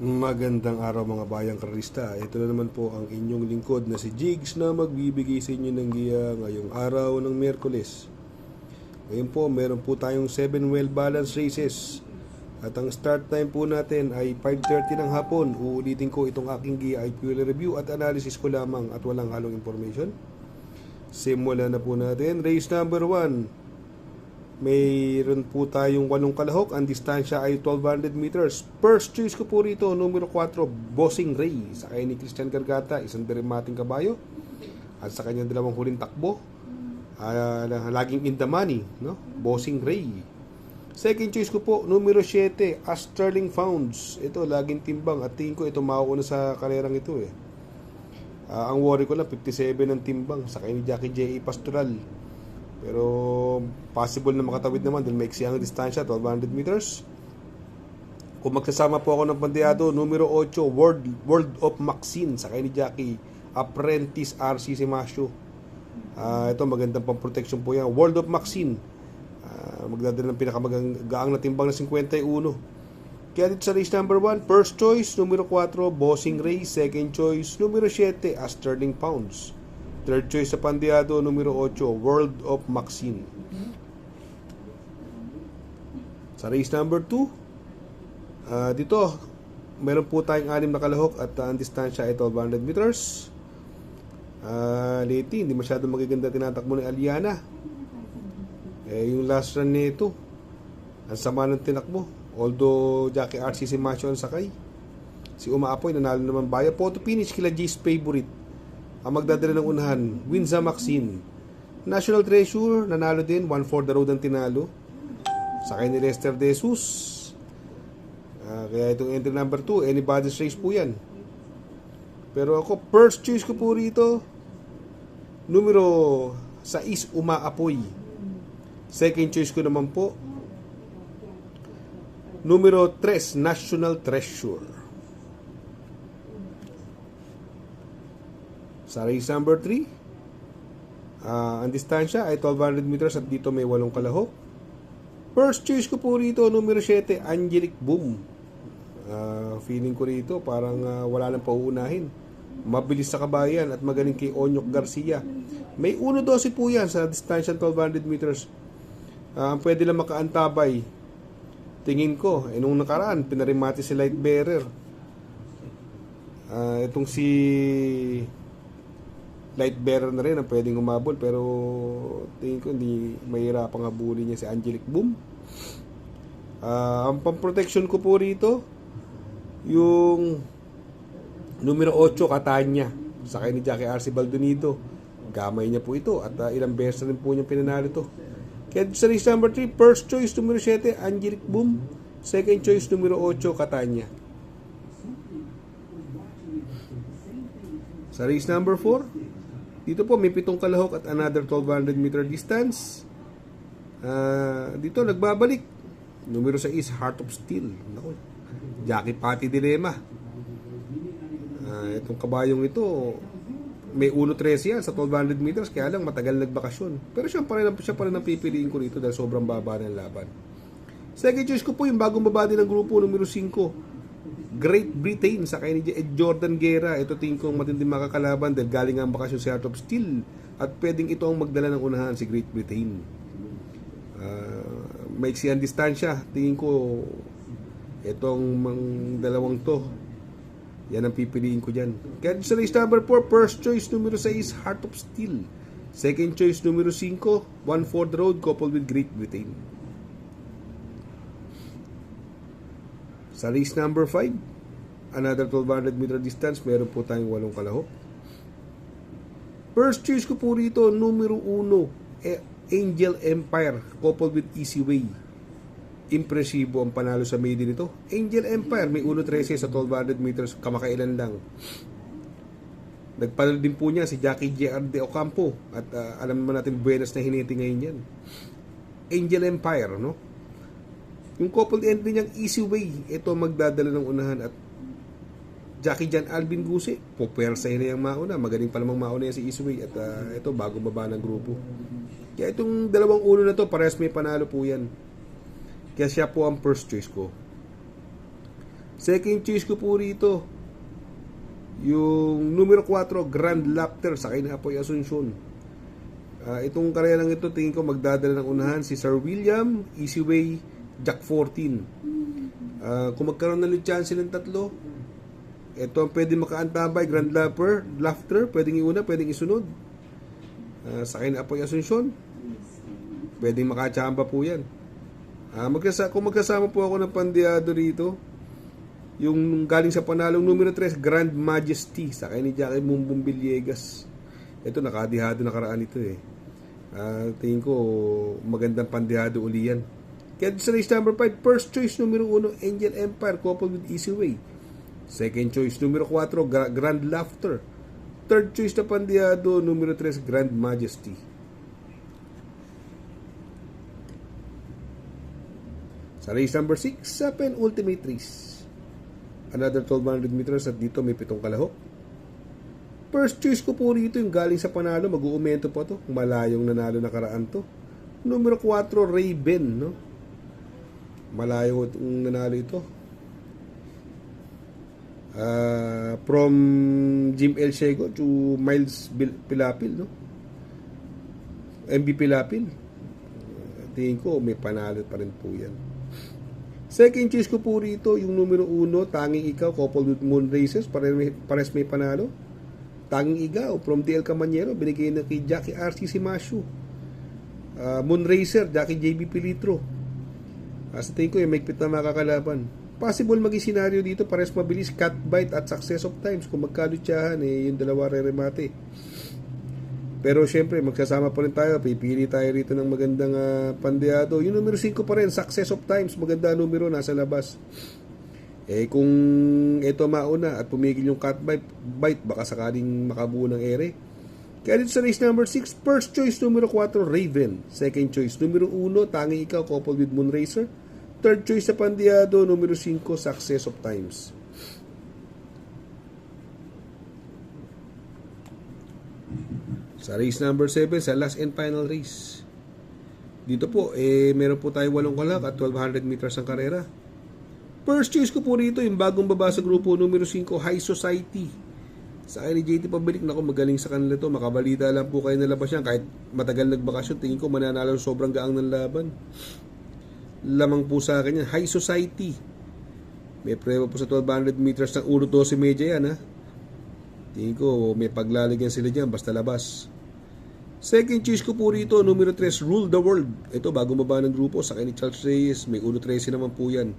Magandang araw mga bayang karista. Ito na naman po ang inyong lingkod na si Jigs na magbibigay sa inyo ng giya ngayong araw ng Miyerkules. Ngayon po, meron po tayong 7 well balanced races. At ang start time po natin ay 5:30 ng hapon. Uulitin ko itong aking giya ay pure review at analysis ko lamang at walang halong information. Simulan na po natin. Race number 1. Mayroon po tayong 8 kalahok. Ang distansya ay 1200 meters. First choice ko po rito, numero 4, Bossing Ray. Sakay ni Christian Gargata, isang derimating kabayo. At sa kanyang dalawang huling takbo, laging in the money, no? Bossing Ray. Second choice ko po, numero 7, Sterling Founds. Ito, laging timbang. At tingin ko ito mauuna sa karerang ito eh. Ang worry ko lang, 57 ng timbang. Sakay ni Jackie J.A. Pastoral. Pero possible na makatawid naman dahil maiksi ang distansya, 1200 meters. Kung magsasama po ako ng pandiado, numero 8, World of Maxine, sakay ni Jackie, Apprentice RC Simasio. Ito magandang pang-protection po yan. World of Maxine, magdadala ng pinakamagaang na timbang na 51. Kaya dito sa race number 1, first choice, numero 4, Bossing Ray. Second choice, numero 7, Sterling Pounds. Third choice sa pandiado, numero 8, World of Maxine. Sa race number 2, dito, meron po tayong 6 na kalahok at ang distansya ay 1200 meters. Lately, hindi masyadong magaganda tinatakbo ni Aliana. Yung last run nito, ang sama ng tinakbo. Although Jackie RC si Macho ang sakay. Si Umaapoy, nanalo naman baya. Photo finish kila G's favorite. Ang magdadala ng unahan, Winza Maxine. National Treasure, nanalo din. 1-4 the road ang tinalo. Sakay ni Lester De Jesus. Kaya itong entry number 2, anybody's race po yan. Pero ako, first choice ko po rito, numero 6, Umaapoy. Second choice ko naman po, numero 3, National Treasure. Sa race number 3, ang distansya ay 1200 meters at dito may 8 kalahok. First choice ko po rito, numero 7, Angelic Boom. Feeling ko rito parang wala nang pauunahin. Mabilis sa kabayan at magaling kay Onyok Garcia. May 1.12 po yan sa distansya 1200 meters. Ang pwede lang makaantabay, tingin ko, nung nakaraan, pinarimati si Light Bearer. Itong si Light Bearer na rin ang pwedeng umabol, pero tingin ko hindi mahirapang habulin niya si Angelic Boom. Ang pang-protection ko po rito, yung numero 8, Catania, sakay ni Jackie RC Baldonido. Gamay niya po ito at ilang beses rin po niya pinanalo ito. Kaya sa race number 3, first choice numero 7, Angelic Boom. Second choice numero 8, Catania. Sa race number 4, dito po may 7 kalahok at another 1200 meter distance. Dito nagbabalik, numero 6, Heart of Steel. Naku, Jackie Pati Dilema. Itong kabayong ito, may 1.13 yan sa 1200 meters, kaya lang matagal nagbakasyon. Pero siya pa rin ang pipiliin ko rito dahil sobrang baba ng laban. Second choice ko po yung bagong babadi ng grupo, numero 5, Great Britain, sakay ni Jordan Guerra. Ito tingin kong matinding makakalaban dahil galing ang bakasyon si Heart of Steel at pwedeng ito ang magdala ng unahan, si Great Britain. Maiksi ang distansya, tingin ko itong dalawang to, yan ang pipiliin ko dyan. Kaya sa race number 4, first choice numero 6, Heart of Steel. Second choice numero 5, 1-4 the road, coupled with Great Britain. Sa race number 5, another 1200 meter distance, meron po tayong 8 kalahok. First choice ko po rito, numero 1, Angel Empire, coupled with Easy Way. Impresibo ang panalo sa maiden nito. Angel Empire, may 1.13 sa 1200 meters, kamakailan lang. Nagpanalo din po niya si Jackie J.R. de Ocampo at alam naman natin buenas na hiniti ngayon yan. Angel Empire, no? Yung coupled entry niyang Easy Way, ito magdadala ng unahan at Jackie Jan Alvin Guse, pupersa na yung mauna, magaling pa namang mauna yan si Easy Way at ito bago baba ng grupo. Kaya itong dalawang uno na to, parehas may panalo po yan. Kaya siya po ang first choice ko. Second choice ko po rito, yung numero 4, Grand Laughter, sakay na Apoy Asuncion. Itong karerang ito, tingin ko magdadala ng unahan si Sir William, Easyway, Jack 14. Kung magkaroon ng chance ng tatlo, ito ang pwede makaantabay. Grand Laughter, pwedeng iuna, pwedeng isunod. Sakay na Apoy Asuncion, pwedeng makachamba po yan. Kung magkasama po ako ng pandiado rito, yung galing sa panalong numero 3, Grand Majesty, sakay ni Jackie Mumbong Villegas. Ito, nakadihado nakaraan ito eh. Tingin ko magandang pandihado uli yan. Kaya sa race number 5, first choice numero 1, Angel Empire coupled with Easyway. Second choice numero 4, Grand Laughter. Third choice na pandihado numero 3, Grand Majesty. Sa race number 6, sa penultimate race, another 1200 meters at dito may 7 kalahok. First choice ko po rito yung galing sa panalo, mag-uumento pa to, malayong nanalo nakaraan to. Numero 4, Raven, no? Malayo yung nanalo ito. From Jim El Ciego to Miles Pilapil, no? MB Pilapil. Tingin ko may panalo pa rin po yan. Second choice ko po rito yung numero 1, Tanging Ikaw coupled with Moon Races, pares may panalo. Tanging Ikaw from DL Camanyero, binigay na kay Jackie RC Simasyo. Moonracer, Jackie JB Pilitro. Sa tingin ko yung maigpit na makakalaban. Possible maging senaryo dito, pares mabilis, cut bite at success of times. Kung magkalutsahan, yung dalawa re-remate. Pero syempre, magsasama pa rin tayo. Pipili tayo rito ng magandang pandiado. Yung numero 5 pa rin, success of times. Maganda numero, nasa labas. Kung ito mauna at pumigil yung cut bite, baka sakaling makabuo ng ere. Kaya dito sa race number 6, first choice numero 4, Raven. Second choice numero 1, Tanging Ikaw coupled with Moonracer. Third choice sa pandiado, numero 5, Success of Times. Sa race number 7, sa last and final race, dito po, meron po tayo 8 kalahok at 1200 meters ang karera. First choice ko po rito, yung bagong baba sa grupo, numero 5, High Society. Sa akin ni JT Pabalik, naku, magaling sa kanila to. Makabalita lang po kayo nalabas yan. Kahit matagal nagbakasyon, tingin ko mananalo sobrang gaang ng laban. Lamang po sa akin yan. High Society. May preba po sa 1200 meters ng 1.12 medya yan, ha. Tingin ko may paglalagyan sila dyan, basta labas. Second choice ko po rito, numero 3, Rule the World. Ito, bagong baba ng grupo. Sa akin ni Charles Reyes, may 1.13 naman po yan.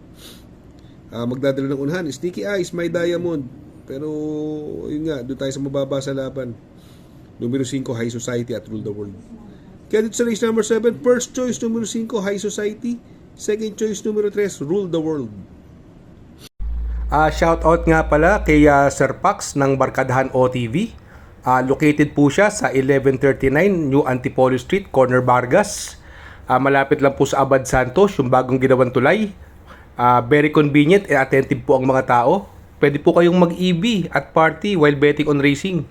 Magdadala ng unahan, Sticky Eyes, My Diamond. Pero yun nga, doon tayo sa mababa sa laban. Numero 5, High Society at Rule the World. Kaya dito sa race number 7, first choice numero 5, High Society. Second choice numero 3, Rule the World. Shout out nga pala kay Sir Pax ng Barkadahan OTV. Located po siya sa 1139 New Antipolo Street, Corner Vargas. Malapit lang po sa Abad Santos, yung bagong ginawang tulay. Very convenient and attentive po ang mga tao. Pwede po kayong mag-EB at party while betting on racing.